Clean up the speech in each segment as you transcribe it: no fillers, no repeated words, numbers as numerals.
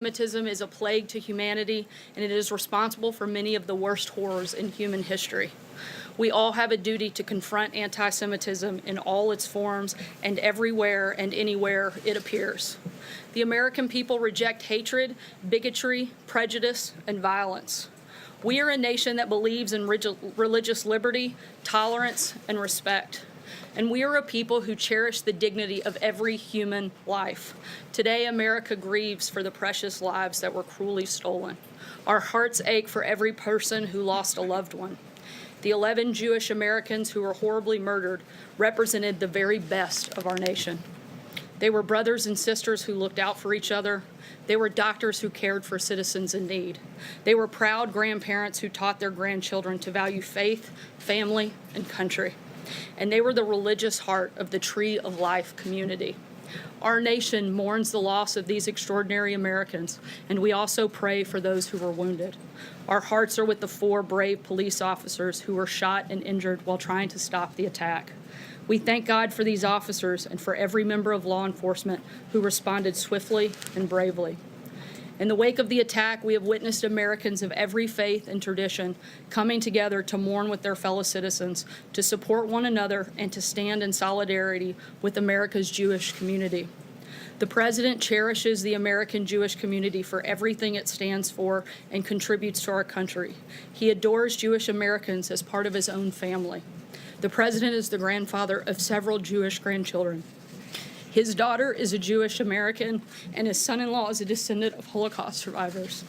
Anti-Semitism is a plague to humanity, and it is responsible for many of the worst horrors in human history. We all have a duty to confront anti-Semitism in all its forms and everywhere and anywhere it appears. The American people reject hatred, bigotry, prejudice, and violence. We are a nation that believes in religious liberty, tolerance, and respect. And we are a people who cherish the dignity of every human life. Today, America grieves for the precious lives that were cruelly stolen. Our hearts ache for every person who lost a loved one. The 11 Jewish Americans who were horribly murdered represented the very best of our nation. They were brothers and sisters who looked out for each other. They were doctors who cared for citizens in need. They were proud grandparents who taught their grandchildren to value faith, family, and country. And they were the religious heart of the Tree of Life community. Our nation mourns the loss of these extraordinary Americans, and we also pray for those who were wounded. Our hearts are with the 4 brave police officers who were shot and injured while trying to stop the attack. We thank God for these officers and for every member of law enforcement who responded swiftly and bravely. In the wake of the attack, we have witnessed Americans of every faith and tradition coming together to mourn with their fellow citizens, to support one another, and to stand in solidarity with America's Jewish community. The President cherishes the American Jewish community for everything it stands for and contributes to our country. He adores Jewish Americans as part of his own family. The President is the grandfather of several Jewish grandchildren. His daughter is a Jewish American, and his son-in-law is a descendant of Holocaust survivors.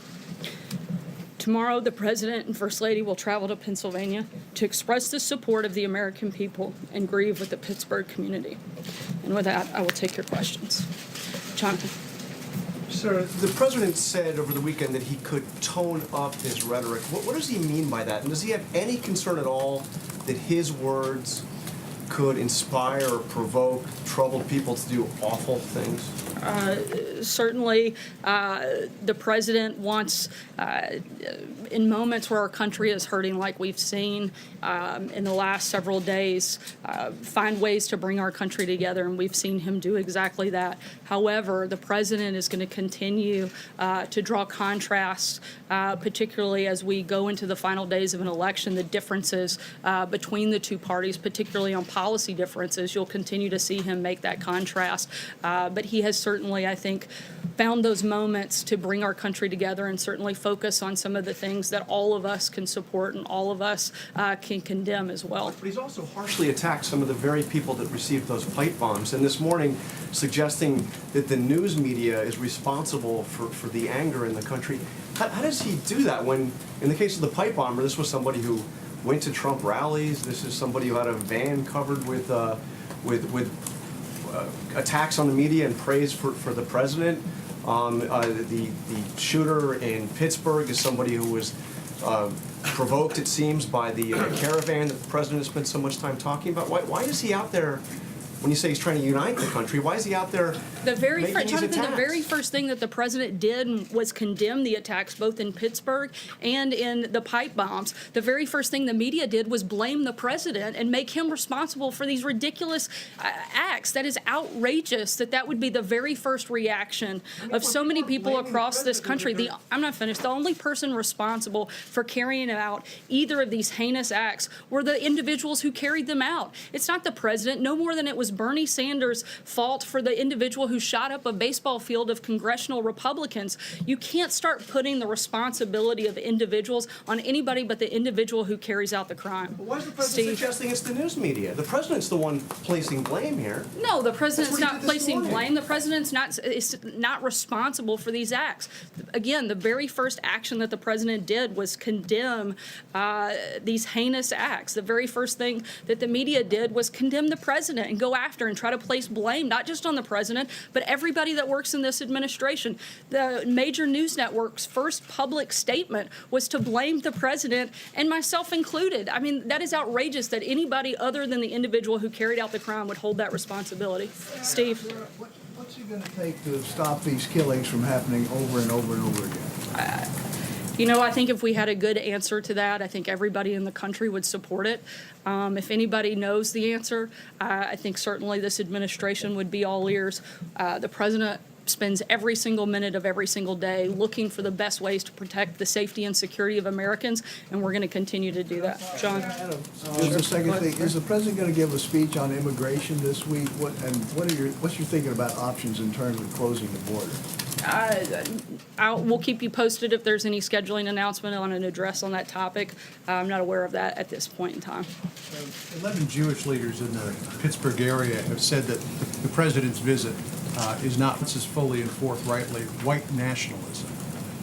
Tomorrow, the President and First Lady will travel to Pennsylvania to express the support of the American people and grieve with the Pittsburgh community. And with that, I will take your questions. Jonathan. Sir, the President said over the weekend that he could tone up his rhetoric. What does he mean by that? And does he have any concern at all that his words could inspire or provoke troubled people to do awful things? Certainly, the President wants, in moments where our country is hurting like we've seen in the last several days, find ways to bring our country together, and we've seen him do exactly that. However, the President is going to continue to draw contrasts, particularly as we go into the final days of an election, the differences between the two parties, particularly on policy differences. You'll continue to see him make that contrast, but he has certainly, I think, found those moments to bring our country together and certainly focus on some of the things that all of us can support and all of us can condemn as well. But he's also harshly attacked some of the very people that received those pipe bombs, and this morning suggesting that the news media is responsible for the anger in the country. How does he do that when, in the case of the pipe bomber, this was somebody who went to Trump rallies, this is somebody who had a van covered with attacks on the media and praise for the president. The shooter in Pittsburgh is somebody who was provoked, it seems, by the caravan that the president has spent so much time talking about. Why is he out there? When you say he's trying to unite the country, why is he out there making these attacks? The very first thing that the President did was condemn the attacks both in Pittsburgh and in the pipe bombs. The very first thing the media did was blame the President and make him responsible for these ridiculous acts. That is outrageous that would be the very first reaction of so many people across this country. I'm not finished. The only person responsible for carrying out either of these heinous acts were the individuals who carried them out. It's not the President, no more than it was Bernie Sanders' fault for the individual who shot up a baseball field of congressional Republicans. You can't start putting the responsibility of individuals on anybody but the individual who carries out the crime. But why is the President suggesting it's the news media? The President's the one placing blame here. No, the President's not placing blame. The President's is not responsible for these acts. Again, the very first action that the President did was condemn these heinous acts. The very first thing that the media did was condemn the President and go after and try to place blame, not just on the President, but everybody that works in this administration. The major news network's first public statement was to blame the President, and myself included. I mean, that is outrageous that anybody other than the individual who carried out the crime would hold that responsibility. Steve? What's he going to take to stop these killings from happening over and over and over again? I think if we had a good answer to that, I think everybody in the country would support it. If anybody knows the answer, I think certainly this administration would be all ears. The President spends every single minute of every single day looking for the best ways to protect the safety and security of Americans, and we're going to continue to do that. John? There's a second thing. Is the president going to give a speech on immigration this week? What's your thinking about options in terms of closing the border? We'll keep you posted if there's any scheduling announcement on an address on that topic. I'm not aware of that at this point in time. 11 Jewish leaders in the Pittsburgh area have said that the president's visit is not as fully and forthrightly white nationalism.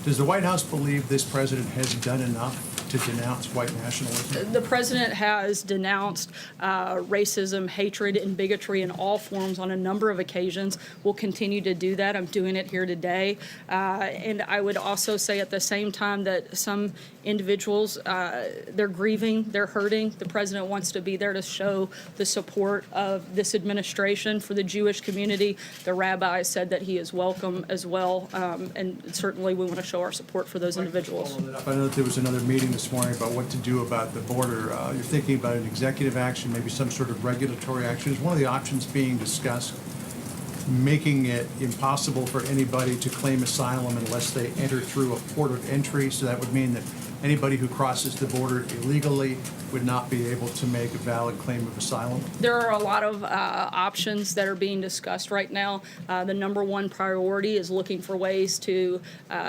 Does the White House believe this president has done enough to denounce white nationalism? The president has denounced racism, hatred, and bigotry in all forms on a number of occasions. We'll continue to do that. I'm doing it here today. And I would also say at the same time that some individuals, they're grieving, they're hurting. The president wants to be there to show the support of this administration for the Jewish community. The rabbi said that he is welcome as well. And certainly we want to show our support for those individuals. I know that there was another meeting this morning about what to do about the border. You're thinking about an executive action, maybe some sort of regulatory action. Is one of the options being discussed making it impossible for anybody to claim asylum unless they enter through a port of entry? So that would mean that anybody who crosses the border illegally would not be able to make a valid claim of asylum? There are a lot of options that are being discussed right now. The number one priority is looking for ways to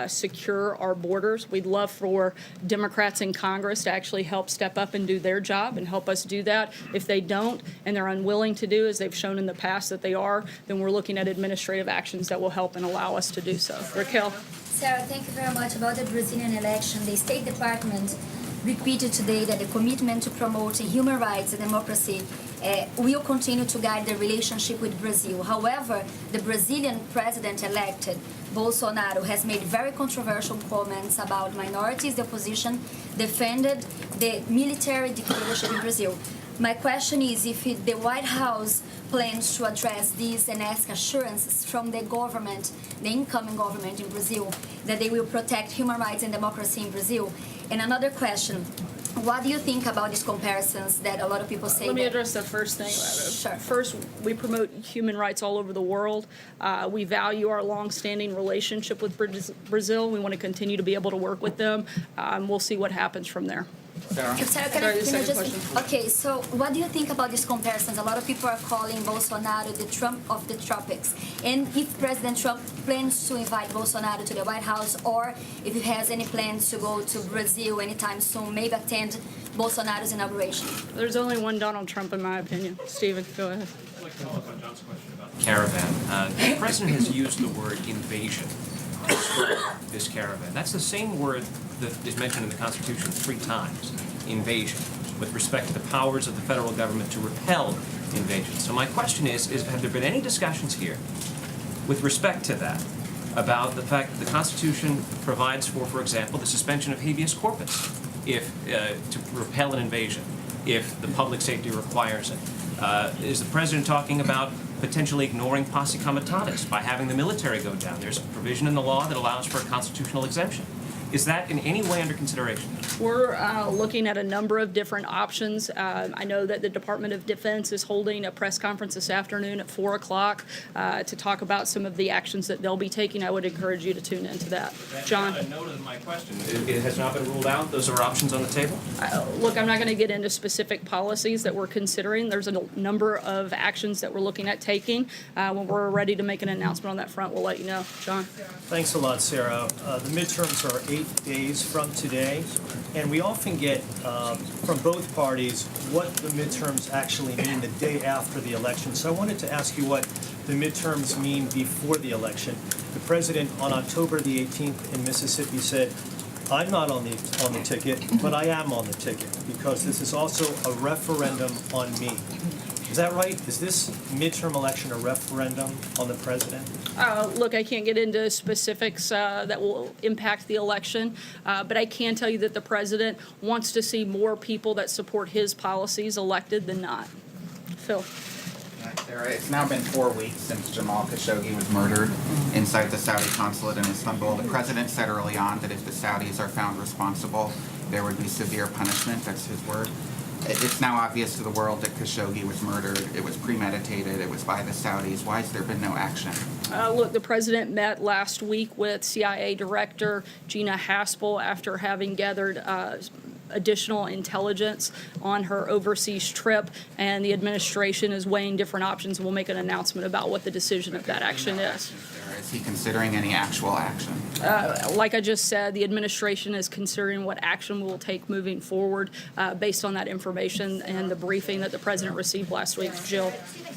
secure our borders. We'd love for Democrats in Congress to actually help step up and do their job and help us do that. If they don't and they're unwilling to do, as they've shown in the past that they are, then we're looking at administrative actions that will help and allow us to do so. Raquel? Sarah, thank you very much. About the Brazilian election, the State Department repeated today that the commitment to promote human rights and democracy will continue to guide the relationship with Brazil. However, the Brazilian president-elected, Bolsonaro, has made very controversial comments about minorities. The opposition defended the military dictatorship in Brazil. My question is if the White House plans to address this and ask assurances from the government, the incoming government in Brazil, that they will protect human rights and democracy in Brazil. And another question, what do you think about these comparisons that a lot of people say? Let me address the first thing. Sure. First, we promote human rights all over the world. We value our long-standing relationship with Brazil. We want to continue to be able to work with them. We'll see what happens from there. Sarah, can I just... Okay, so what do you think about these comparisons? A lot of people are calling Bolsonaro the Trump of the tropics. And if President Trump plans to invite Bolsonaro to the White House, or if he has any plans to go to Brazil anytime soon, maybe attend Bolsonaro's inauguration? There's only one Donald Trump, in my opinion. Stephen, go ahead. I'd like to follow up on John's question about the caravan. The president has used the word invasion to describe this caravan. That's the same word that is mentioned in the Constitution 3 times, invasion, with respect to the powers of the federal government to repel invasion. So my question is have there been any discussions here with respect to that about the fact that the Constitution provides for example, the suspension of habeas corpus if to repel an invasion, if the public safety requires it? Is the president talking about potentially ignoring posse comitatus by having the military go down? There's a provision in the law that allows for a constitutional exemption. Is that in any way under consideration? We're looking at a number of different options. I know that the Department of Defense is holding a press conference this afternoon at 4 o'clock to talk about some of the actions that they'll be taking. I would encourage you to tune into that. John? A note of my question. It has not been ruled out. Those are options on the table? Look, I'm not going to get into specific policies that we're considering. There's a number of actions that we're looking at taking. When we're ready to make an announcement on that front, we'll let you know. John? Thanks a lot, Sarah. The midterms are 8 days from today, and we often get from both parties what the midterms actually mean the day after the election. So I wanted to ask you what the midterms mean before the election. The president on October the 18th in Mississippi said, I'm not on the ticket, but I am on the ticket because this is also a referendum on me. Is that right? Is this midterm election a referendum on the president? Look, I can't get into specifics that will impact the election, but I can tell you that the president wants to see more people that support his policies elected than not. Phil. Sarah, it's now been 4 weeks since Jamal Khashoggi was murdered inside the Saudi consulate in Istanbul. The president said early on that if the Saudis are found responsible, there would be severe punishment. That's his word. It's now obvious to the world that Khashoggi was murdered. It was premeditated. It was by the Saudis. Why has there been no action? Look, the president met last week with CIA Director Gina Haspel after having gathered additional intelligence on her overseas trip, and the administration is weighing different options. We'll make an announcement about what the decision of that action is. Is he considering any actual action? Like I just said, the administration is considering what action we will take moving forward based on that information and the briefing that the president received last week. Jill.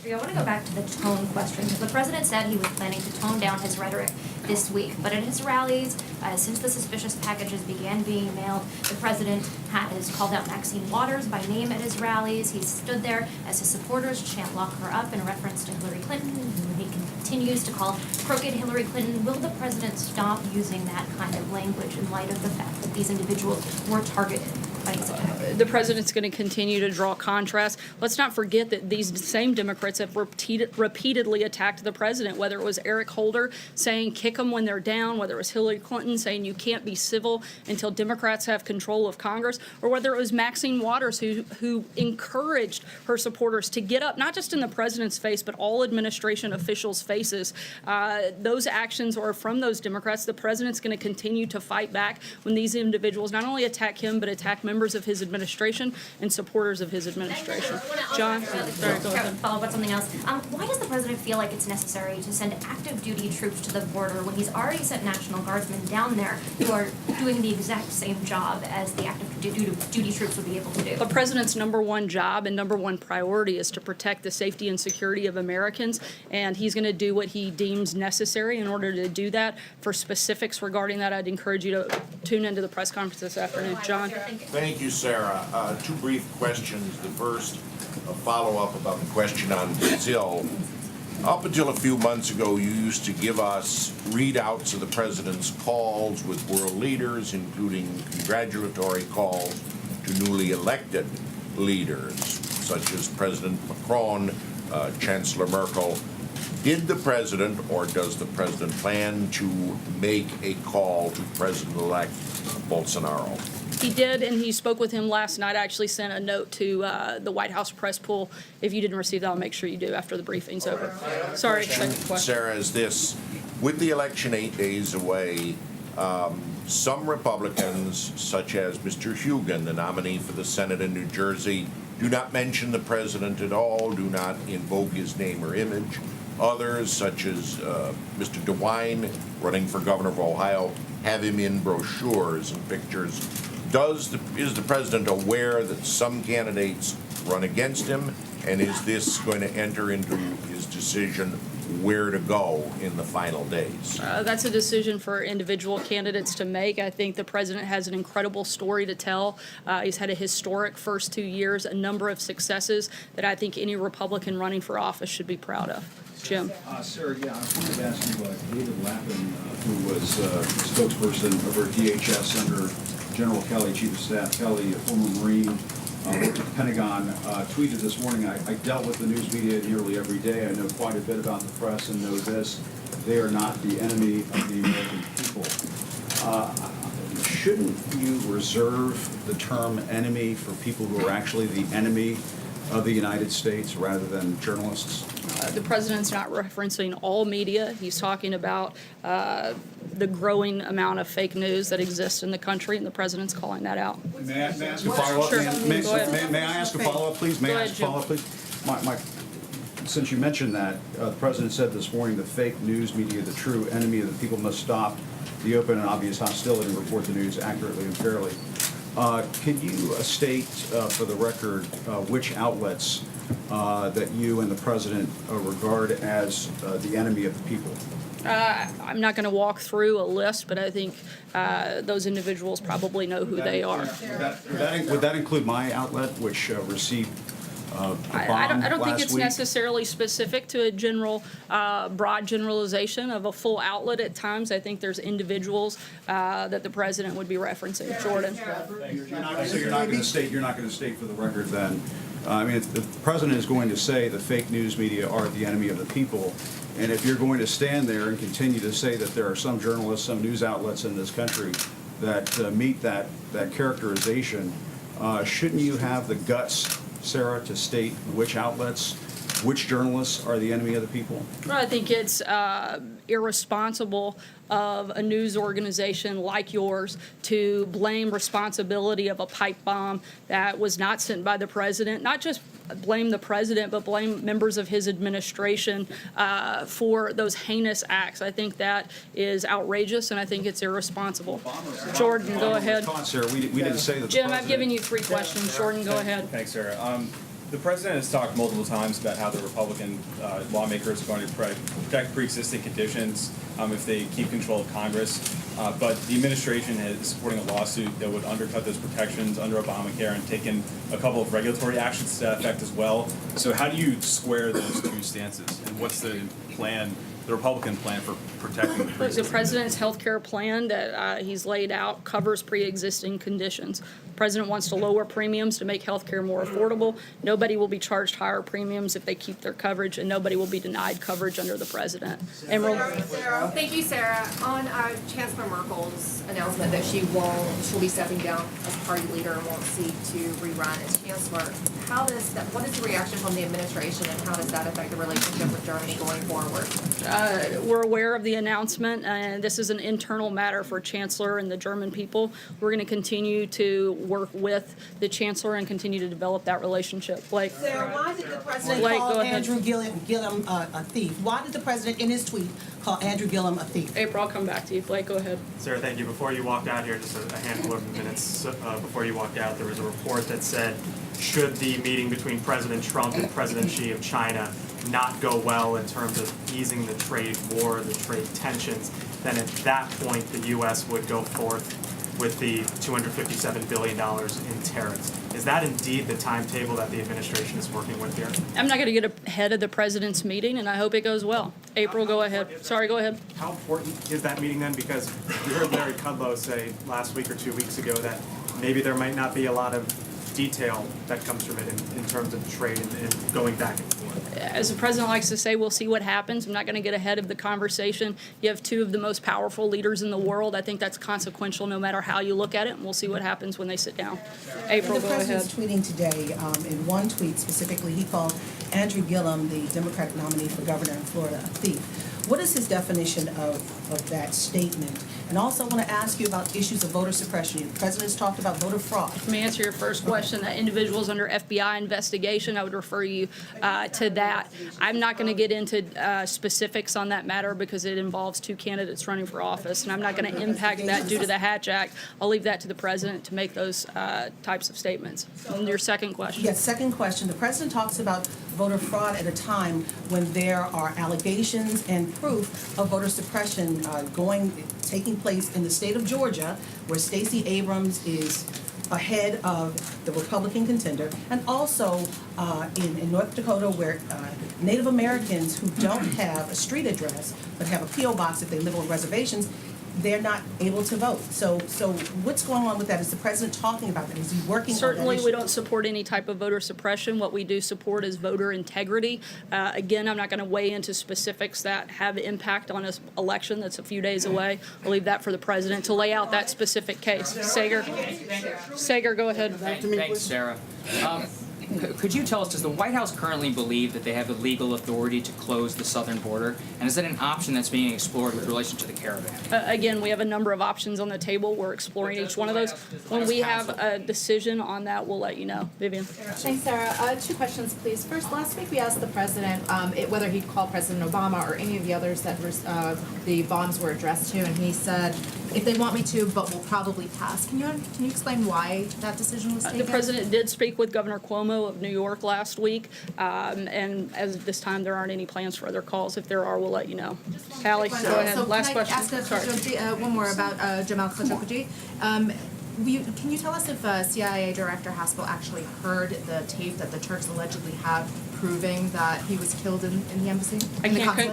I want to go back to the tone question, because the president said he was planning to tone down his rhetoric this week. But at his rallies, since the suspicious packages began being mailed, the president has called out Maxine Waters by name at his rallies. He's stood there as his supporters chant "lock her up" in reference to Hillary Clinton, who he continues to call crooked Hillary Clinton. Will the president stop using that kind of language in light of the fact that these individuals were targeted by these attacks? The president's going to continue to draw contrast. Let's not forget that these same Democrats have repeatedly attacked the president, whether it was Eric Holder saying kick them when they're down, whether it was Hillary Clinton saying you can't be civil until Democrats have control of Congress, or whether it was Maxine Waters who encouraged her supporters to get up, not just in the president's face, but all administration officials' faces. Those actions are from those Democrats. The president's going to continue to fight back when these individuals not only attack him, but attack members of his administration and supporters of his administration. John? Sorry, go ahead. Follow up on something else. Why does the president feel like it's necessary to send active duty troops to the border when he's already sent National Guardsmen down there who are doing the exact same job as the active duty troops would be able to do? The president's number one job and number one priority is to protect the safety and security of Americans, and he's going to do what he deems necessary in order to do that. For specifics regarding that, I'd encourage you to tune into the press conference this afternoon. John? Thank you, Sarah. Two brief questions. The first, a follow-up about the question on Brazil. Up until a few months ago, you used to give us readouts of the president's calls with world leaders, including congratulatory calls to newly elected leaders, such as President Macron, Chancellor Merkel. Did the president, or does the president plan to make a call to President-elect Bolsonaro? He did, and he spoke with him last night. I actually sent a note to the White House press pool. If you didn't receive that, I'll make sure you do after the briefing's over. Sorry, second question. Sarah, is this, with the election 8 days away, some Republicans, such as Mr. Hugan, the nominee for the Senate in New Jersey, do not mention the president at all, do not invoke his name or image. Others, such as Mr. DeWine, running for governor of Ohio, have him in brochures and pictures. Is the president aware that some candidates run against him, and is this going to enter into his decision where to go in the final days? That's a decision for individual candidates to make. I think the president has an incredible story to tell. He's had a historic first 2 years, a number of successes that I think any Republican running for office should be proud of. Jim. Sarah, I wanted to ask you, David Lappin, who was spokesperson over at DHS under General Kelly, Chief of Staff Kelly, a former Marine, worked at the Pentagon, tweeted this morning, I dealt with the news media nearly every day. I know quite a bit about the press and know this. They are not the enemy of the American people. Shouldn't you reserve the term enemy for people who are actually the enemy of the United States rather than journalists? The president's not referencing all media. He's talking about the growing amount of fake news that exists in the country, and the president's calling that out. May I ask a follow-up? Sure. May I ask a follow-up, please? May Go I ahead, ask a follow-up, please? Since you mentioned that, the president said this morning the fake news media, the true enemy of the people, must stop the open and obvious hostility and report the news accurately and fairly. Could you state for the record which outlets that you and the president regard as the enemy of the people? I'm not going to walk through a list, but I think those individuals probably know who they are. Would that include my outlet, which received the bomb I don't think last it's week? necessarily specific to a general, broad generalization of a full outlet at times. I think there's individuals that the president would be referencing. Jordan. So you're not going to state for the record then. I mean, the president is going to say the fake news media are the enemy of the people. And if you're going to stand there and continue to say that there are some journalists, some news outlets in this country that meet that characterization, shouldn't you have the guts, Sarah, to state which outlets which journalists are the enemy of the people? Well, I think it's irresponsible of a news organization like yours to blame responsibility of a pipe bomb that was not sent by the president, not just blame the president, but blame members of his administration for those heinous acts. I think that is outrageous, and I think it's irresponsible. Jordan, go ahead. Sir, we didn't say that the Jim, I've president- given you 3 questions. Jordan, go ahead. Thanks, Sarah. The president has talked multiple times about how the Republican lawmakers are going to protect pre-existing conditions if they keep control of Congress. But the administration is supporting a lawsuit that would undercut those protections under Obamacare and taken a couple of regulatory actions to that effect as well. So how do you square those two stances? And what's the plan, the Republican plan for protecting the Look, the pre-existing? president's health care plan that he's laid out covers pre-existing conditions. The president wants to lower premiums to make health care more affordable. Nobody will be charged higher premiums if they keep their coverage, and nobody will be denied coverage under the president. Emerald? Thank you, Sarah. On Chancellor Merkel's announcement that she'll be stepping down as party leader and won't seek to rerun as chancellor, what is the reaction from the administration, and how does that affect the relationship with Germany going forward? We're aware of the announcement, and this is an internal matter for Chancellor and the German people. We're going to continue to work with the Chancellor and continue to develop that relationship. Blake? Sarah, why did the president Blake, call go ahead. Andrew Gillum a thief? Why did the president, in his tweet, call Andrew Gillum a thief? April, I'll come back to you. Blake, go ahead. Sarah, thank you. Before you walked out here, just a handful of minutes before you walked out, there was a report that said, should the meeting between President Trump and President Xi of China not go well in terms of easing the trade war, the trade tensions, then at that point the U.S. would go forth with the $257 billion in tariffs. Is that indeed the timetable that the administration is working with here? I'm not going to get ahead of the president's meeting, and I hope it goes well. April, go ahead. Sorry, go ahead. How important is that meeting then? Because we heard Larry Kudlow say last week or 2 weeks ago that maybe there might not be a lot of detail that comes from it in terms of trade and going back and forth. As the president likes to say, we'll see what happens. I'm not going to get ahead of the conversation. You have 2 of the most powerful leaders in the world. I think that's consequential no matter how you look at it, and we'll see what happens when they sit down. April, go ahead. The president's tweeting today, in one tweet specifically, he called Andrew Gillum, the Democratic nominee for governor in Florida, a thief. What is his definition of that statement? And also I want to ask you about issues of voter suppression. The president's talked about voter fraud. Let me answer your first question. Individuals under FBI investigation, I would refer you to that. I'm not going to get into specifics on that matter because it involves 2 candidates running for office, and I'm not going to impact that due to the Hatch Act. I'll leave that to the president to make those types of statements. And your second question. Yes, second question. The president talks about voter fraud at a time when there are allegations and proof of voter suppression taking place in the state of Georgia, where Stacey Abrams is ahead of the Republican contender, and also in North Dakota, where Native Americans who don't have a street address but have a P.O. box if they live on reservations, they're not able to vote. So what's going on with that? Is the president talking about that? Is he working on that Certainly, issue? we don't support any type of voter suppression. What we do support is voter integrity. Again, I'm not going to weigh into specifics that have impact on an election that's a few days away. I'll leave that for the president to lay out that specific case. Sager, go ahead. Thanks, Sarah. Could you tell us, does the White House currently believe that they have the legal authority to close the southern border? And is that an option that's being explored with relation to the caravan? Again, we have a number of options on the table. We're exploring each one of those. When we have a decision on that, we'll let you know. Vivian. Thanks, Sarah. 2 questions, please. First, last week we asked the president whether he'd call President Obama or any of the others that the bombs were addressed to, and he said, if they want me to, but we'll probably pass. Can you explain why that decision was taken? The president did speak with Governor Cuomo of New York last week, and as of this time, there aren't any plans for other calls. If there are, we'll let you know. Hallie, go ahead. So Last question. Can I ask one more about Jamal Khashoggi? Can you tell us if CIA Director Haspel actually heard the tape that the Turks allegedly have proving that he was killed in the embassy?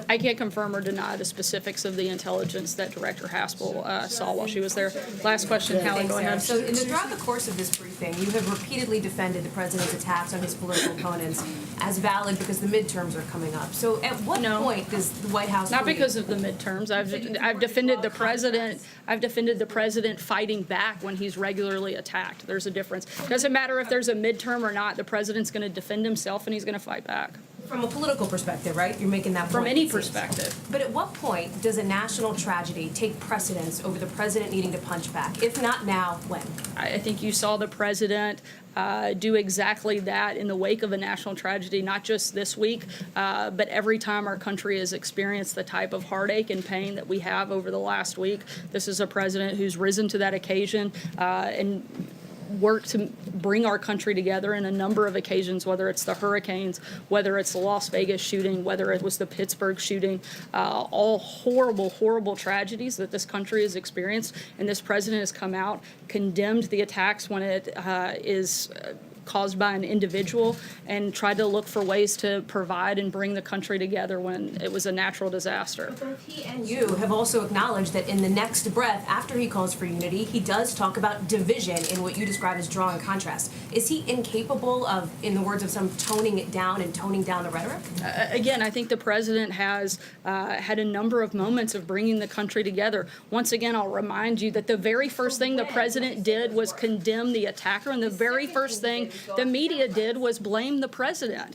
I can't confirm or deny the specifics of the intelligence that Director Haspel saw while she was there. Last question, Hallie, go ahead. So throughout the course of this briefing, you have repeatedly defended the president's attacks on his political opponents as valid because the midterms are coming up. So at what point does the White House Not because of the midterms. I've defended the president. I've defended the president fighting back when he's regularly attacked. There's a difference. Doesn't matter if there's a midterm or not. The president's going to defend himself and he's going to fight back. From a political perspective, right? You're making that point. From any perspective. But at what point does a national tragedy take precedence over the president needing to punch back? If not now, when? I think you saw the president do exactly that in the wake of a national tragedy, not just this week, but every time our country has experienced the type of heartache and pain that we have over the last week. This is a president who's risen to that occasion and worked to bring our country together in a number of occasions, whether it's the hurricanes, whether it's the Las Vegas shooting, whether it was the Pittsburgh shooting, all horrible, horrible tragedies that this country has experienced. And this president has come out, condemned the attacks when it is caused by an individual, and tried to look for ways to provide and bring the country together when it was a natural disaster. But both he and you have also acknowledged that in the next breath, after he calls for unity, he does talk about division in what you describe as drawing contrast. Is he incapable of, in the words of some, toning it down and toning down the rhetoric? Again, I think the president has had a number of moments of bringing the country together. Once again, I'll remind you that the very first thing the president did was condemn the attacker, and the very first thing the media did was blame the president.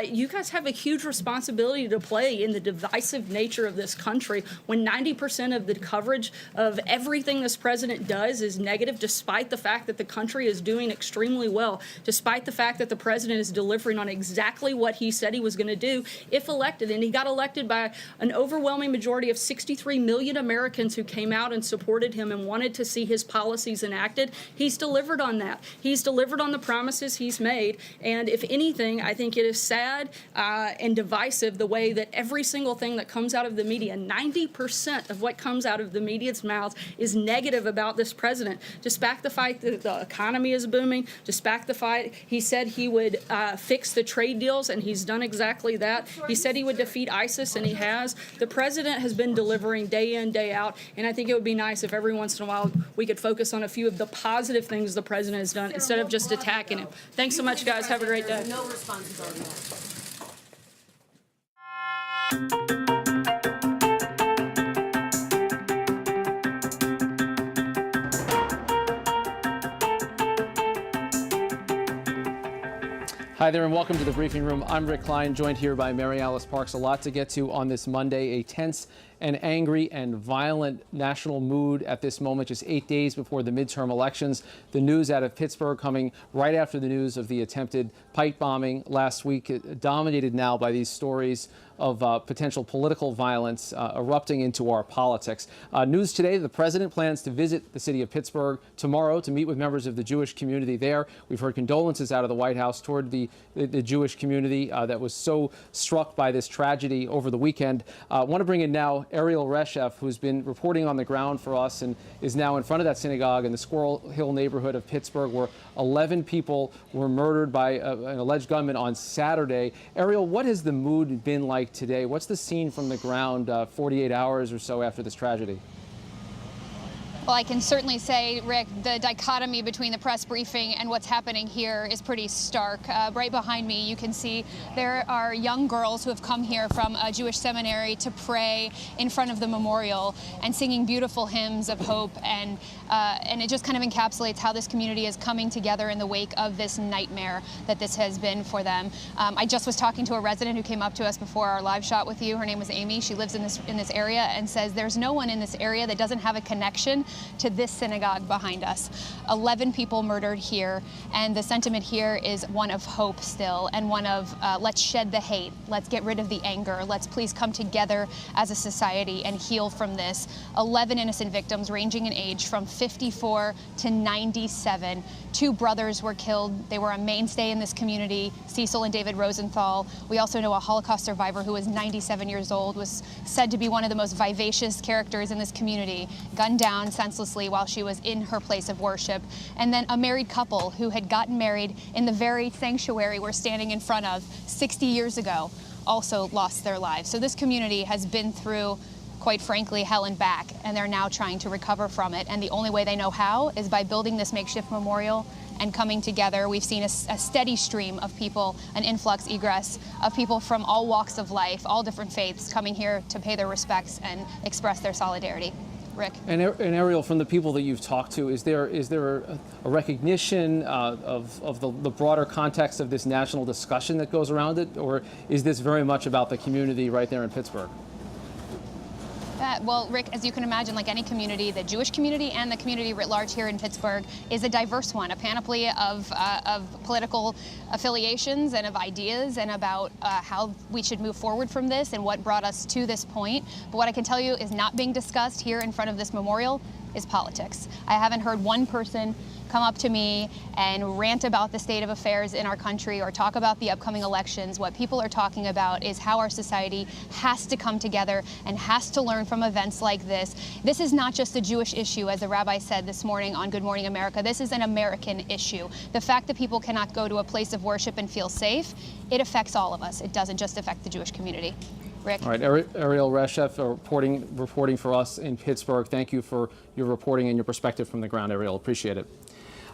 You guys have a huge responsibility to play in the divisive nature of this country when 90% of the coverage of everything this president does is negative, despite the fact that the country is doing extremely well, despite the fact that the president is delivering on exactly what he said he was going to do if elected. And he got elected by an overwhelming majority of 63 million Americans who came out and supported him and wanted to see his policies enacted. He's delivered on that. He's delivered on the promises he's made, and if anything, I think it is sad and divisive the way that every single thing that comes out of the media, 90% of what comes out of the media's mouths is negative about this president. Despite the fact that the economy is booming, despite the fact he said he would fix the trade deals, and he's done exactly that. He said he would defeat ISIS, and he has. The president has been delivering day in, day out, and I think it would be nice if every once in a while we could focus on a few of the positive things the president has done instead of just attacking him. Thanks so much, guys. Have a great day. No responses on that. Hi there and welcome to the briefing room. I'm Rick Klein, joined here by Mary Alice Parks. A lot to get to on this Monday, a tense and angry and violent national mood at this moment, just 8 days before the midterm elections. The news out of Pittsburgh coming right after the news of the attempted pipe bombing last week, dominated now by these stories of potential political violence erupting into our politics. News today, the president plans to visit the city of Pittsburgh tomorrow to meet with members of the Jewish community there. We've heard condolences out of the White House toward the Jewish community that was so struck by this tragedy over the weekend. I want to bring in now Ariel Reshef, who's been reporting on the ground for us and is now in front of that synagogue in the Squirrel Hill neighborhood of Pittsburgh, where 11 people were murdered by an alleged gunman on Saturday. Ariel, what has the mood been like today? What's the scene from the ground 48 hours or so after this tragedy? Well, I can certainly say, Rick, the dichotomy between the press briefing and what's happening here is pretty stark. Right behind me, you can see there are young girls who have come here from a Jewish seminary to pray in front of the memorial and singing beautiful hymns of hope. And it just kind of encapsulates how this community is coming together in the wake of this nightmare that this has been for them. I just was talking to a resident who came up to us before our live shot with you. Her name was Amy. She lives in this area and says there's no one in this area that doesn't have a connection to this synagogue behind us. 11 people murdered here, and the sentiment here is one of hope still, and one of let's shed the hate, let's get rid of the anger, let's please come together as a society and heal from this. 11 innocent victims ranging in age from 54 to 97. 2 brothers were killed. They were a mainstay in this community, Cecil and David Rosenthal. We also know a Holocaust survivor who was 97 years old, was said to be one of the most vivacious characters in this community, gunned down senselessly while she was in her place of worship. And then a married couple who had gotten married in the very sanctuary we're standing in front of 60 years ago also lost their lives. So this community has been through, quite frankly, hell and back, and they're now trying to recover from it. And the only way they know how is by building this makeshift memorial and coming together. We've seen a steady stream of people, an influx, egress of people from all walks of life, all different faiths coming here to pay their respects and express their solidarity. Rick. And Ariel, from the people that you've talked to, is there a recognition of the broader context of this national discussion that goes around it, or is this very much about the community right there in Pittsburgh? Well, Rick, as you can imagine, like any community, the Jewish community and the community writ large here in Pittsburgh is a diverse one, a panoply of political affiliations and of ideas and about how we should move forward from this and what brought us to this point. But what I can tell you is not being discussed here in front of this memorial is politics. I haven't heard one person come up to me and rant about the state of affairs in our country or talk about the upcoming elections. What people are talking about is how our society has to come together and has to learn from events like this. This is not just a Jewish issue, as the rabbi said this morning on Good Morning America. This is an American issue. The fact that people cannot go to a place of worship and feel safe, it affects all of us. It doesn't just affect the Jewish community. Rick. All right, Ariel Reshef reporting for us in Pittsburgh. Thank you for your reporting and your perspective from the ground, Ariel. Appreciate it.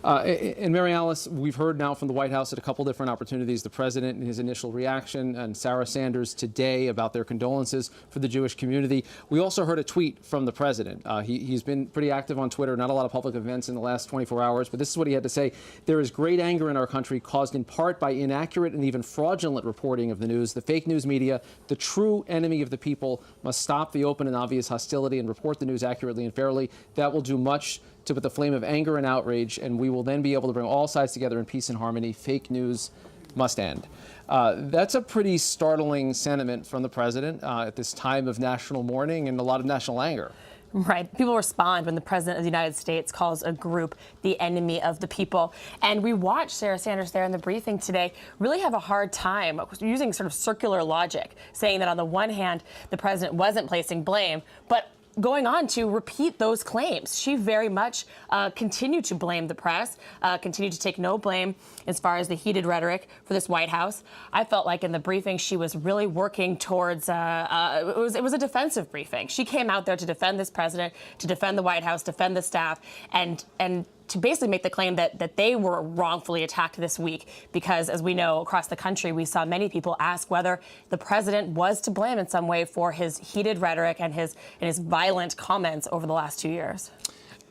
And Mary Alice, we've heard now from the White House at a couple different opportunities, the president and his initial reaction, and Sarah Sanders today about their condolences for the Jewish community. We also heard a tweet from the president. He's been pretty active on Twitter, not a lot of public events in the last 24 hours, but this is what he had to say. There is great anger in our country caused in part by inaccurate and even fraudulent reporting of the news. The fake news media, the true enemy of the people, must stop the open and obvious hostility and report the news accurately and fairly. That will do much to put the flame of anger and outrage, and we will then be able to bring all sides together in peace and harmony. Fake news must end. That's a pretty startling sentiment from the president at this time of national mourning and a lot of national anger. Right. People respond when the president of the United States calls a group the enemy of the people. And we watched Sarah Sanders there in the briefing today really have a hard time using sort of circular logic, saying that on the one hand, the president wasn't placing blame, but going on to repeat those claims. She very much continued to blame the press, continued to take no blame as far as the heated rhetoric for this White House. I felt like in the briefing she was really working towards, it was a defensive briefing. She came out there to defend this president, to defend the White House, defend the staff, and to basically make the claim that they were wrongfully attacked this week, because as we know across the country, we saw many people ask whether the president was to blame in some way for his heated rhetoric and his violent comments over the last 2 years.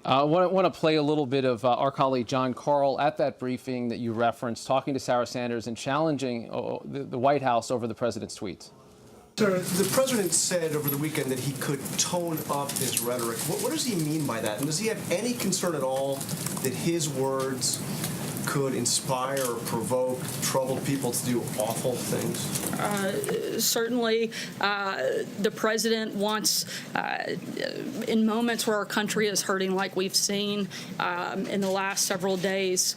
I want to play a little bit of our colleague John Carl at that briefing that you referenced, talking to Sarah Sanders and challenging the White House over the president's tweets. Sir, the president said over the weekend that he could tone up his rhetoric. What does he mean by that? And does he have any concern at all that his words could inspire or provoke troubled people to do awful things? Certainly, the president wants, in moments where our country is hurting like we've seen in the last several days,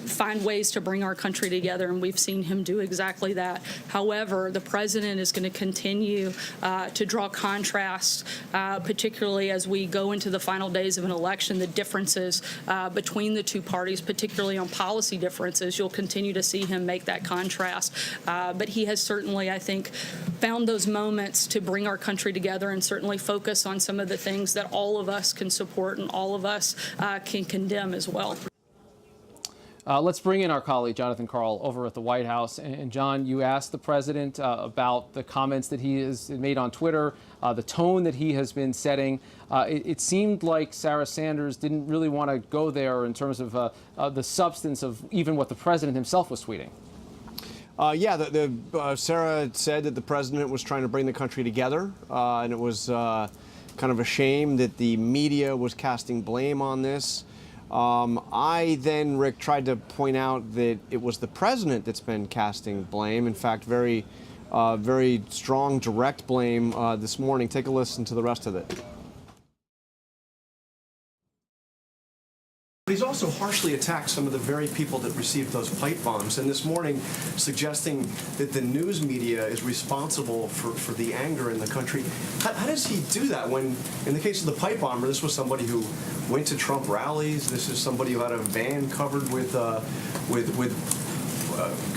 find ways to bring our country together, and we've seen him do exactly that. However, the president is going to continue to draw contrast, particularly as we go into the final days of an election, the differences between the two parties, particularly on policy differences. You'll continue to see him make that contrast. But he has certainly, I think, found those moments to bring our country together and certainly focus on some of the things that all of us can support and all of us can condemn as well. Let's bring in our colleague, Jonathan Karl, over at the White House. And John, you asked the president about the comments that he has made on Twitter, the tone that he has been setting. It seemed like Sarah Sanders didn't really want to go there in terms of the substance of even what the president himself was tweeting. Sarah said that the president was trying to bring the country together, and it was kind of a shame that the media was casting blame on this. I then, Rick, tried to point out that it was the president that's been casting blame. In fact, very strong, direct blame this morning. Take a listen to the rest of it. But he's also harshly attacked some of the very people that received those pipe bombs. And this morning, suggesting that the news media is responsible for the anger in the country. How does he do that when, in the case of the pipe bomber, this was somebody who went to Trump rallies. This is somebody who had a van covered with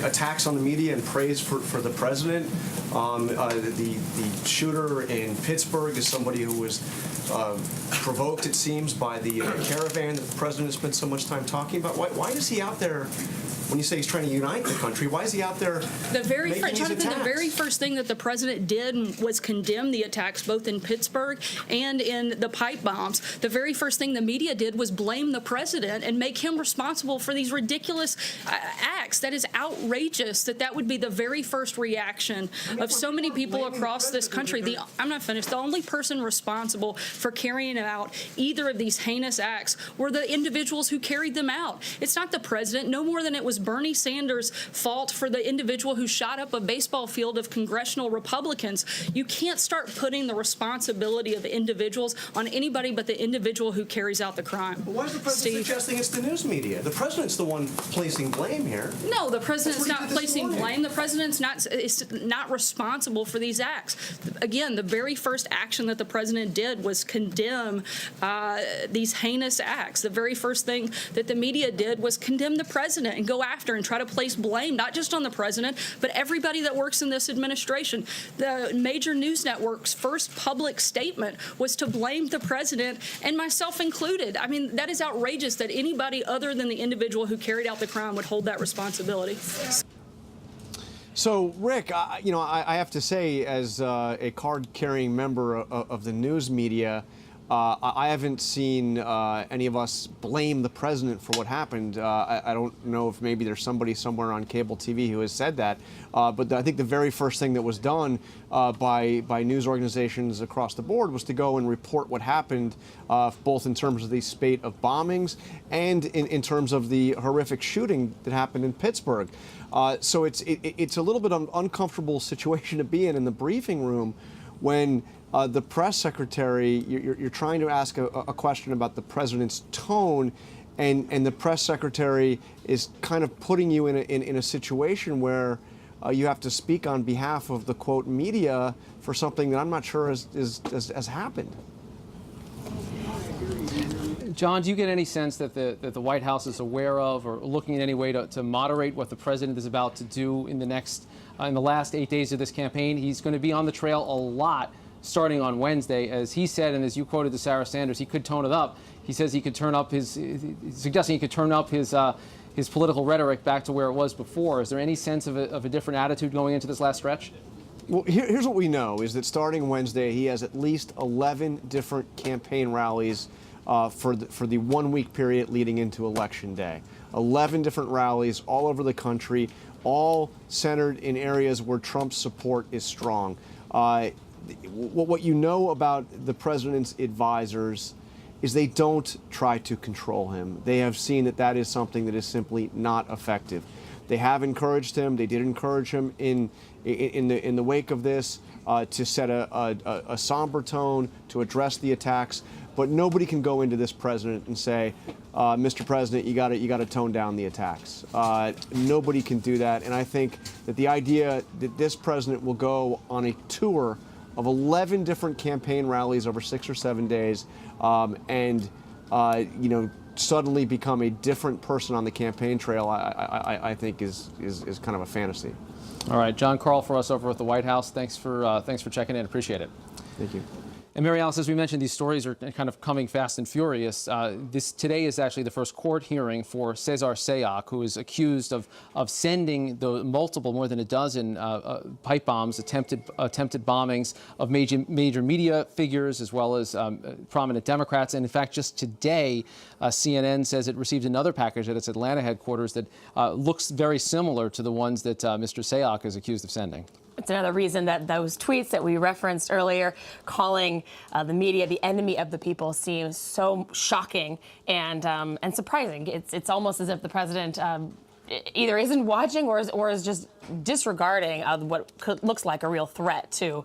attacks on the media and praise for the president. The shooter in Pittsburgh is somebody who was provoked, it seems, by the caravan that the president has spent so much time talking about. Why is he out there when you say he's trying to unite the country, why is he out there making these Jonathan, attacks? the very first thing that the president did was condemn the attacks both in Pittsburgh and in the pipe bombs. The very first thing the media did was blame the president and make him responsible for these ridiculous acts. That is outrageous that would be the very first reaction of so many people across this country. I'm not finished. The only person responsible for carrying out either of these heinous acts were the individuals who carried them out. It's not the president, no more than it was Bernie Sanders' fault for the individual who shot up a baseball field of congressional Republicans. You can't start putting the responsibility of individuals on anybody but the individual who carries out the crime. But why is the president suggesting it's the news media? The president's the one placing blame here. No, the president's not placing blame. The president's not responsible for these acts. Again, the very first action that the president did was condemn these heinous acts. The very first thing that the media did was condemn the president and go after and try to place blame, not just on the president, but everybody that works in this administration. The major news network's first public statement was to blame the president, and myself included. I mean, that is outrageous that anybody other than the individual who carried out the crime would hold that responsibility. So, Rick, I have to say, as a card-carrying member of the news media, I haven't seen any of us blame the president for what happened. I don't know if maybe there's somebody somewhere on cable TV who has said that, but I think the very first thing that was done by news organizations across the board was to go and report what happened, both in terms of the spate of bombings and in terms of the horrific shooting that happened in Pittsburgh. So it's a little bit of an uncomfortable situation to be in the briefing room when the press secretary, you're trying to ask a question about the president's tone, and the press secretary is kind of putting you in a situation where you have to speak on behalf of the, quote, media for something that I'm not sure has happened. John, do you get any sense that the White House is aware of or looking in any way to moderate what the president is about to do in the last 8 days of this campaign? He's going to be on the trail a lot starting on Wednesday. As he said, and as you quoted to Sarah Sanders, he could tone it up. He says he could turn up suggesting he could turn up his political rhetoric back to where it was before. Is there any sense of a different attitude going into this last stretch? Well, here's what we know, is that starting Wednesday, he has at least 11 different campaign rallies for the 1 week period leading into Election Day. 11 different rallies all over the country, all centered in areas where Trump's support is strong. What you know about the president's advisors is they don't try to control him. They have seen that is something that is simply not effective. They have encouraged him. They did encourage him in the wake of this to set a somber tone, to address the attacks. But nobody can go into this president and say, Mr. President, you got to tone down the attacks. Nobody can do that. And I think that the idea that this president will go on a tour of 11 different campaign rallies over 6 or 7 days, and suddenly become a different person on the campaign trail, I think is kind of a fantasy. All right, John Carl for us over at the White House. Thanks for checking in. Appreciate it. Thank you. And Mary Alice, as we mentioned, these stories are kind of coming fast and furious. Today is actually the first court hearing for Cesar Sayoc, who is accused of sending the more than a dozen pipe bombs, attempted bombings of major media figures as well as prominent Democrats. And in fact, just today, CNN says it received another package at its Atlanta headquarters that looks very similar to the ones that Mr. Sayoc is accused of sending. It's another reason that those tweets that we referenced earlier, calling the media the enemy of the people, seems so shocking and surprising. It's almost as if the president either isn't watching or is just disregarding what looks like a real threat to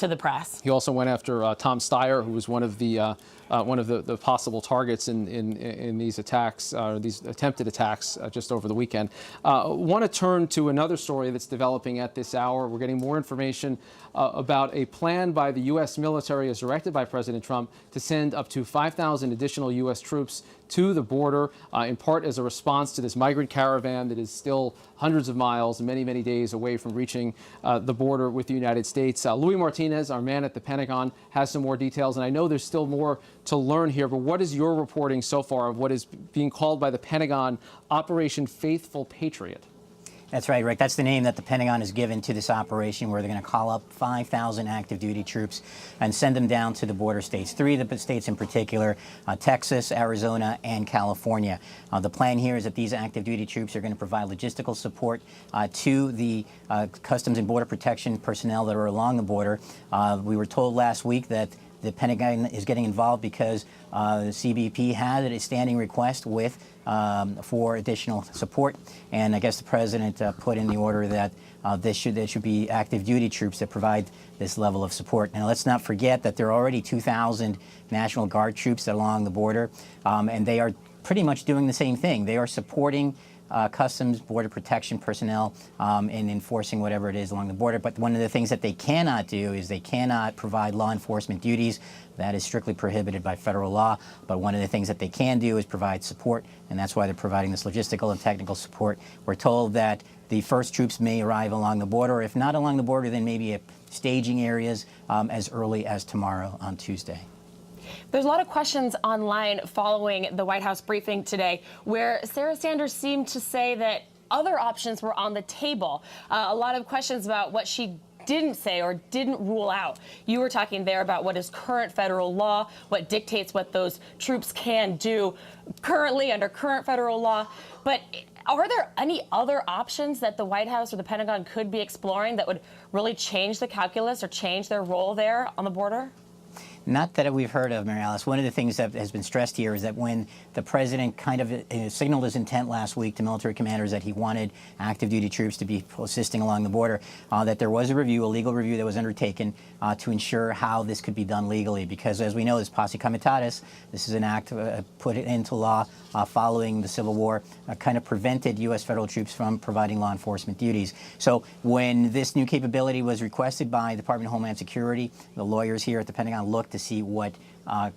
the press. He also went after Tom Steyer, who was one of the possible targets in these attacks, these attempted attacks just over the weekend. Want to turn to another story that's developing at this hour. We're getting more information about a plan by the U.S. military, as directed by President Trump, to send up to 5,000 additional U.S. troops to the border, in part as a response to this migrant caravan that is still hundreds of miles and many, many days away from reaching the border with the United States. Louis Martinez, our man at the Pentagon, has some more details, and I know there's still more to learn here, but what is your reporting so far of what is being called by the Pentagon Operation Faithful Patriot? That's right, Rick. That's the name that the Pentagon has given to this operation, where they're going to call up 5,000 active duty troops and send them down to the border states, 3 of the states in particular, Texas, Arizona, and California. The plan here is that these active duty troops are going to provide logistical support to the Customs and Border Protection personnel that are along the border. We were told last week that the Pentagon is getting involved because the CBP had a standing request for additional support, and I guess the president put in the order that there should be active duty troops that provide this level of support. Now, let's not forget that there are already 2,000 National Guard troops that are along the border, and they are pretty much doing the same thing. They are supporting Customs Border Protection personnel in enforcing whatever it is along the border. But one of the things that they cannot do is they cannot provide law enforcement duties. That is strictly prohibited by federal law. But one of the things that they can do is provide support, and that's why they're providing this logistical and technical support. We're told that the first troops may arrive along the border. If not along the border, then maybe at staging areas as early as tomorrow on Tuesday. There's a lot of questions online following the White House briefing today, where Sarah Sanders seemed to say that other options were on the table. A lot of questions about what she didn't say or didn't rule out. You were talking there about what is current federal law, what dictates what those troops can do currently under current federal law. But are there any other options that the White House or the Pentagon could be exploring that would really change the calculus or change their role there on the border? Not that we've heard of, Mary Alice. One of the things that has been stressed here is that when the president kind of signaled his intent last week to military commanders that he wanted active duty troops to be assisting along the border, that there was a legal review that was undertaken to ensure how this could be done legally. Because as we know, this posse comitatus, this is an act put into law following the Civil War, kind of prevented U.S. federal troops from providing law enforcement duties. So when this new capability was requested by the Department of Homeland Security, the lawyers here at the Pentagon looked to see what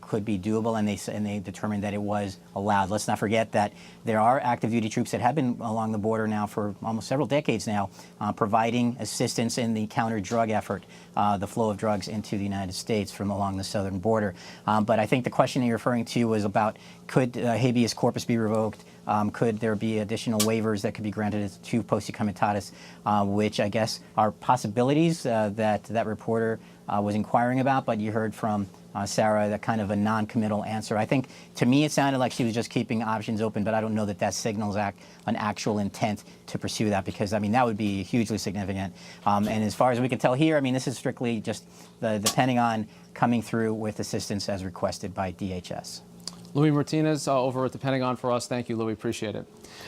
could be doable, and they determined that it was allowed. Let's not forget that there are active duty troops that have been along the border now for almost several decades now, providing assistance in the counter-drug effort, the flow of drugs into the United States from along the southern border. But I think the question you're referring to was about, could habeas corpus be revoked? Could there be additional waivers that could be granted to posse comitatus, which I guess are possibilities that reporter was inquiring about, but you heard from Sarah that kind of a non-committal answer. I think, to me, it sounded like she was just keeping options open, but I don't know that that signals an actual intent to pursue that, because, I mean, that would be hugely significant. And as far as we can tell here, I mean, this is strictly just the Pentagon coming through with assistance as requested by DHS. Louis Martinez over at the Pentagon for us. Thank you, Louis. Appreciate it.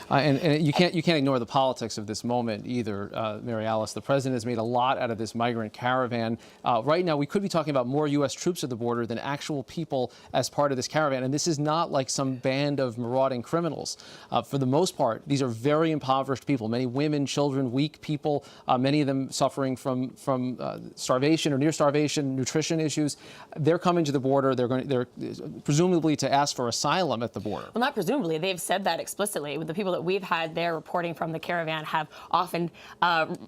And you can't ignore the politics of this moment either, Mary Alice. The president has made a lot out of this migrant caravan. Right now, we could be talking about more U.S. troops at the border than actual people as part of this caravan. And this is not like some band of marauding criminals. For the most part, these are very impoverished people. Many women, children, weak people. Many of them suffering from starvation or near starvation, nutrition issues. They're coming to the border. They're presumably to ask for asylum at the border. Well, not presumably. They've said that explicitly. The people that we've had there reporting from the caravan have often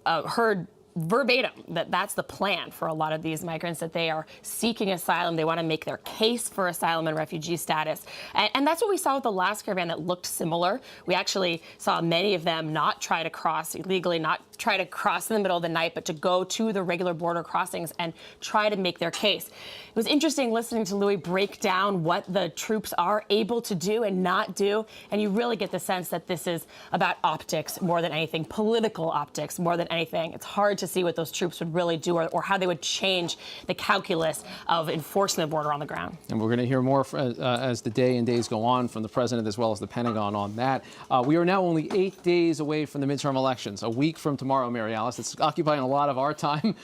heard verbatim that that's the plan for a lot of these migrants, that they are seeking asylum. They want to make their case for asylum and refugee status. And that's what we saw with the last caravan that looked similar. We actually saw many of them not try to cross illegally, not try to cross in the middle of the night, but to go to the regular border crossings and try to make their case. It was interesting listening to Louis break down what the troops are able to do and not do. And you really get the sense that this is about optics more than anything, political optics more than anything. It's hard to see what those troops would really do or how they would change the calculus of enforcing the border on the ground. And we're going to hear more as the day and days go on from the president as well as the Pentagon on that. We are now only 8 days away from the midterm elections, a week from tomorrow, Mary Alice. It's occupying a lot of our time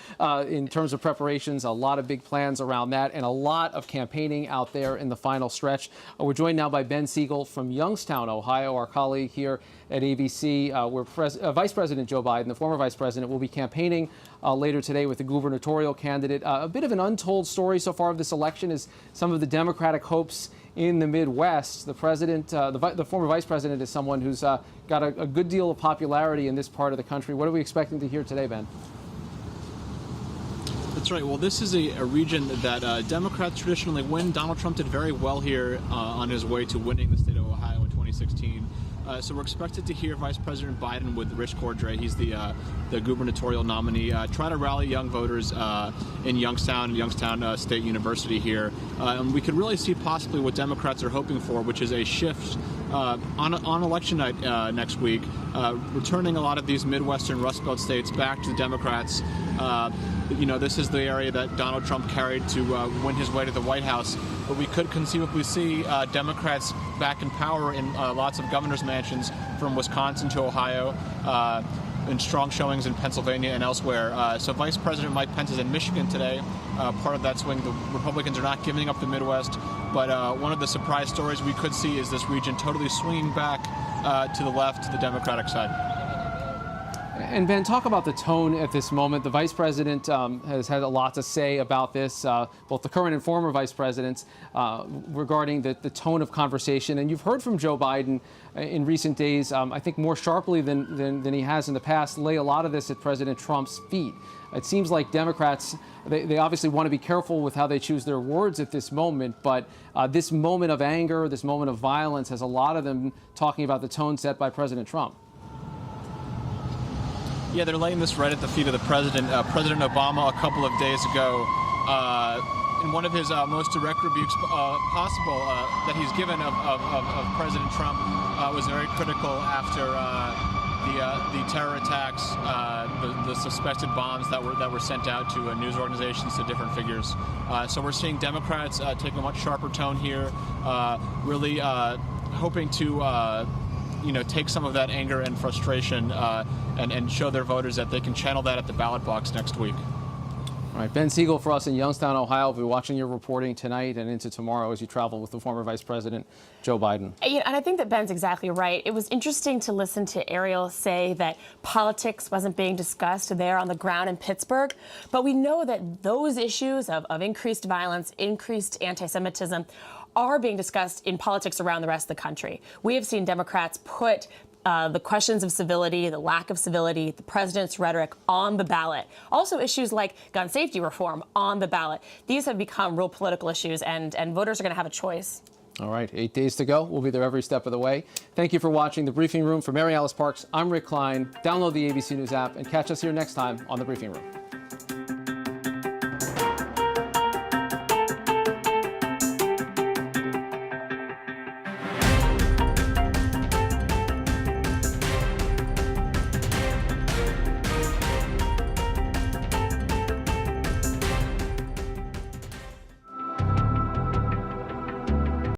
in terms of preparations, a lot of big plans around that, and a lot of campaigning out there in the final stretch. We're joined now by Ben Siegel from Youngstown, Ohio, our colleague here at ABC, where Vice President Joe Biden, the former Vice President, will be campaigning later today with the gubernatorial candidate. A bit of an untold story so far of this election is some of the Democratic hopes in the Midwest. The president, the former vice president, is someone who's got a good deal of popularity in this part of the country. What are we expecting to hear today, Ben? That's right. Well, this is a region that Democrats traditionally win. Donald Trump did very well here on his way to winning the state of Ohio in 2016. So we're expected to hear Vice President Biden with Rich Cordray, he's the gubernatorial nominee, try to rally young voters in Youngstown State University here. And we could really see possibly what Democrats are hoping for, which is a shift on election night next week, returning a lot of these Midwestern Rust Belt states back to the Democrats. This is the area that Donald Trump carried to win his way to the White House. But we could conceivably see Democrats back in power in lots of governor's mansions from Wisconsin to Ohio, and strong showings in Pennsylvania and elsewhere. So Vice President Mike Pence is in Michigan today. Part of that swing, the Republicans are not giving up the Midwest. But one of the surprise stories we could see is this region totally swinging back to the left, to the Democratic side. And Ben, talk about the tone at this moment. The vice president has had a lot to say about this, both the current and former vice presidents, regarding the tone of conversation. And you've heard from Joe Biden in recent days, I think more sharply than he has in the past, lay a lot of this at President Trump's feet. It seems like Democrats, they obviously want to be careful with how they choose their words at this moment, but this moment of anger, this moment of violence, has a lot of them talking about the tone set by President Trump. Yeah, they're laying this right at the feet of the president. President Obama, a couple of days ago, in one of his most direct rebukes possible that he's given of President Trump, was very critical after the terror attacks, the suspected bombs that were sent out to news organizations, to different figures. So we're seeing Democrats take a much sharper tone here, really hoping to take some of that anger and frustration and show their voters that they can channel that at the ballot box next week. All right, Ben Siegel for us in Youngstown, Ohio. We'll be watching your reporting tonight and into tomorrow as you travel with the former Vice President Joe Biden. And I think that Ben's exactly right. It was interesting to listen to Ariel say that politics wasn't being discussed there on the ground in Pittsburgh. But we know that those issues of increased violence, increased anti-Semitism, are being discussed in politics around the rest of the country. We have seen Democrats put the questions of civility, the lack of civility, the president's rhetoric on the ballot. Also issues like gun safety reform on the ballot. These have become real political issues, and voters are going to have a choice. All right, 8 days to go. We'll be there every step of the way. Thank you for watching The Briefing Room. For Mary Alice Parks, I'm Rick Klein. Download the ABC News app and catch us here next time on The Briefing Room.